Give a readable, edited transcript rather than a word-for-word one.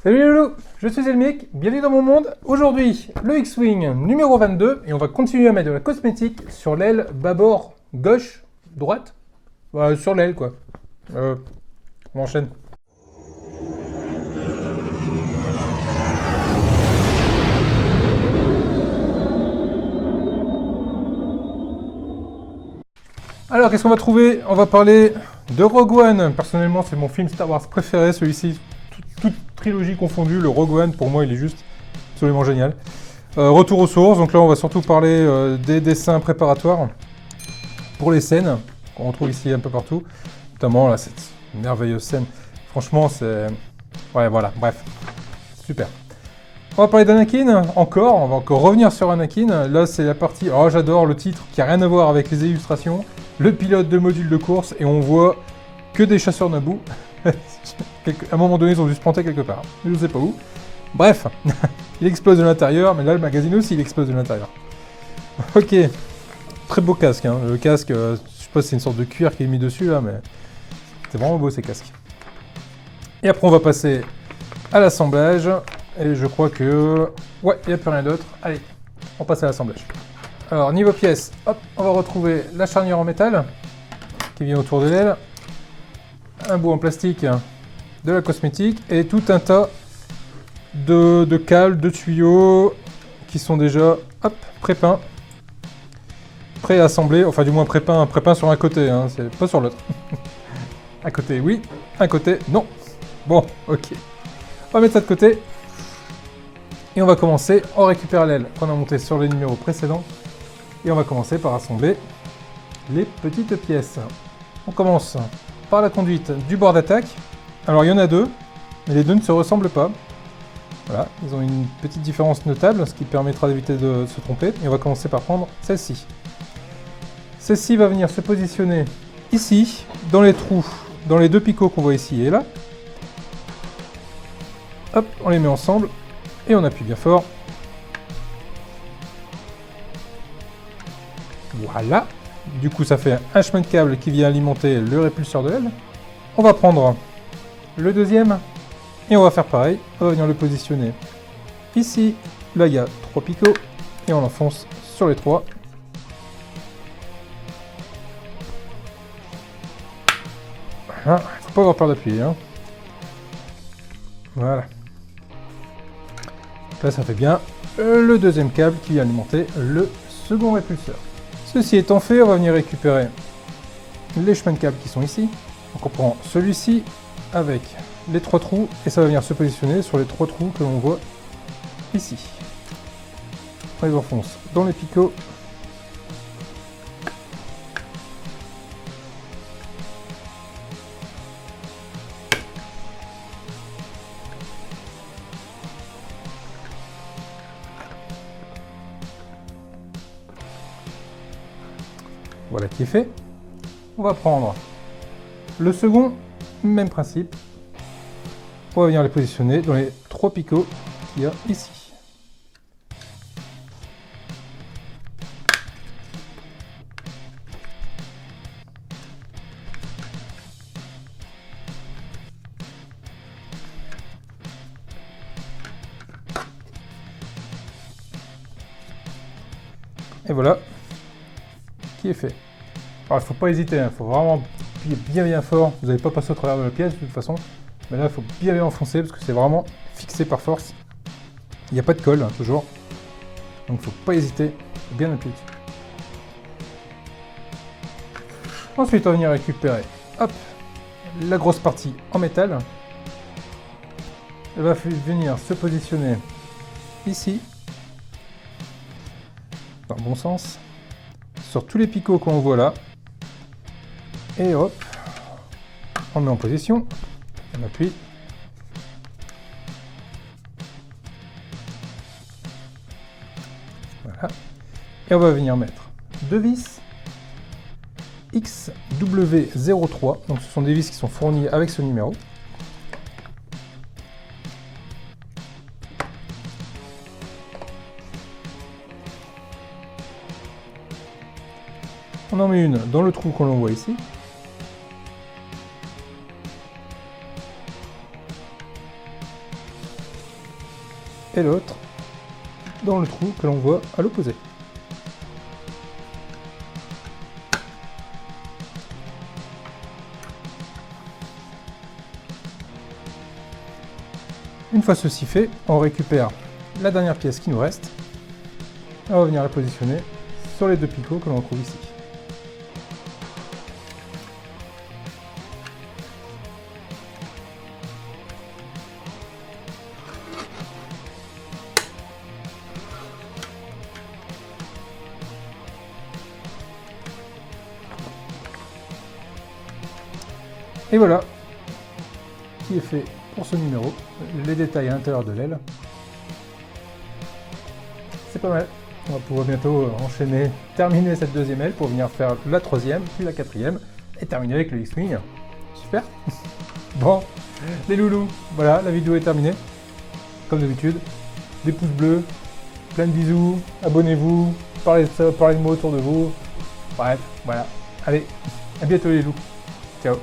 Salut les loulous, je suis Elmic, bienvenue dans mon monde. Aujourd'hui, le X-Wing numéro 22 et on va continuer à mettre de la cosmétique sur l'aile bâbord gauche, droite, sur l'aile quoi. On enchaîne. Alors qu'est-ce qu'on va trouver? On va parler de Rogue One. Personnellement c'est mon film Star Wars préféré, celui-ci, toute trilogie confondue. Le Rogue One pour moi il est juste absolument génial. Retour aux sources, donc là on va surtout parler des dessins préparatoires pour les scènes qu'on retrouve ici un peu partout, notamment là cette merveilleuse scène. Franchement c'est... Ouais voilà, bref, super. On va parler d'Anakin, on va encore revenir sur Anakin. Là c'est la partie, oh j'adore le titre qui a rien à voir avec les illustrations. Le pilote de module de course et on voit que des chasseurs Naboo. À un moment donné ils ont dû se planter quelque part, je ne sais pas où. Bref, il explose de l'intérieur, mais là le magazine aussi il explose de l'intérieur. Ok, très beau casque, hein. Le casque, je sais pas si c'est une sorte de cuir qui est mis dessus là, mais c'est vraiment beau ces casques. Et après on va passer à l'assemblage, et je crois que... Ouais, il n'y a plus rien d'autre. Allez, on passe à l'assemblage. Alors niveau pièces, hop, on va retrouver la charnière en métal qui vient autour de l'aile, un bout en plastique, de la cosmétique et tout un tas de câbles, de tuyaux qui sont déjà hop, pré-peints, pré-assemblés, enfin du moins pré-peints sur un côté, hein, c'est pas sur l'autre. Un côté oui, un côté non. Bon, ok. On va mettre ça de côté. Et on va commencer, on récupère l'aile qu'on a montée sur les numéros précédents. Et on va commencer par assembler les petites pièces. On commence par la conduite du bord d'attaque. Alors il y en a deux, mais les deux ne se ressemblent pas. Voilà, ils ont une petite différence notable, ce qui permettra d'éviter de se tromper. Et on va commencer par prendre celle-ci. Celle-ci va venir se positionner ici, dans les trous, dans les deux picots qu'on voit ici et là. Hop, on les met ensemble et on appuie bien fort. Voilà. Du coup, ça fait un chemin de câble qui vient alimenter le répulseur de l'aile. On va prendre le deuxième et on va faire pareil. On va venir le positionner ici. Là, il y a 3 picots et on enfonce sur les 3. Voilà. Faut pas avoir peur d'appuyer, hein. Voilà. Là, ça fait bien le deuxième câble qui vient alimenter le second répulseur. Ceci étant fait, on va venir récupérer les chemins de câbles qui sont ici. Donc on prend celui-ci avec les 3 trous et ça va venir se positionner sur les 3 trous que l'on voit ici. On les enfonce dans les picots. Voilà qui est fait. On va prendre le second, même principe. On va venir les positionner dans les 3 picots qu'il y a ici. Et voilà qui est fait. Alors il ne faut pas hésiter, il faut vraiment appuyer bien fort. Vous n'allez pas passer au travers de la pièce de toute façon. Mais là il faut bien enfoncer parce que c'est vraiment fixé par force. Il n'y a pas de colle, hein, toujours. Donc il ne faut pas hésiter, il faut bien appuyer dessus. Ensuite on va venir récupérer hop, la grosse partie en métal. Elle va venir se positionner ici, dans le bon sens, sur tous les picots qu'on voit là. Et hop, on met en position, on appuie. Voilà. Et on va venir mettre 2 vis XW03. Donc ce sont des vis qui sont fournies avec ce numéro. On en met une dans le trou qu'on voit ici. et l'autre dans le trou que l'on voit à l'opposé. Une fois ceci fait, on récupère la dernière pièce qui nous reste. On va venir la positionner sur les deux picots que l'on trouve ici. Et voilà qui est fait pour ce numéro. Les détails à l'intérieur de l'aile. C'est pas mal. On va pouvoir bientôt enchaîner, terminer cette deuxième aile pour venir faire la troisième, puis la quatrième, et terminer avec le X-Wing. Super. Bon, les loulous, voilà, la vidéo est terminée. Comme d'habitude, des pouces bleus, plein de bisous, abonnez-vous, parlez de moi autour de vous. Bref, voilà. Allez, à bientôt les loups. Ciao.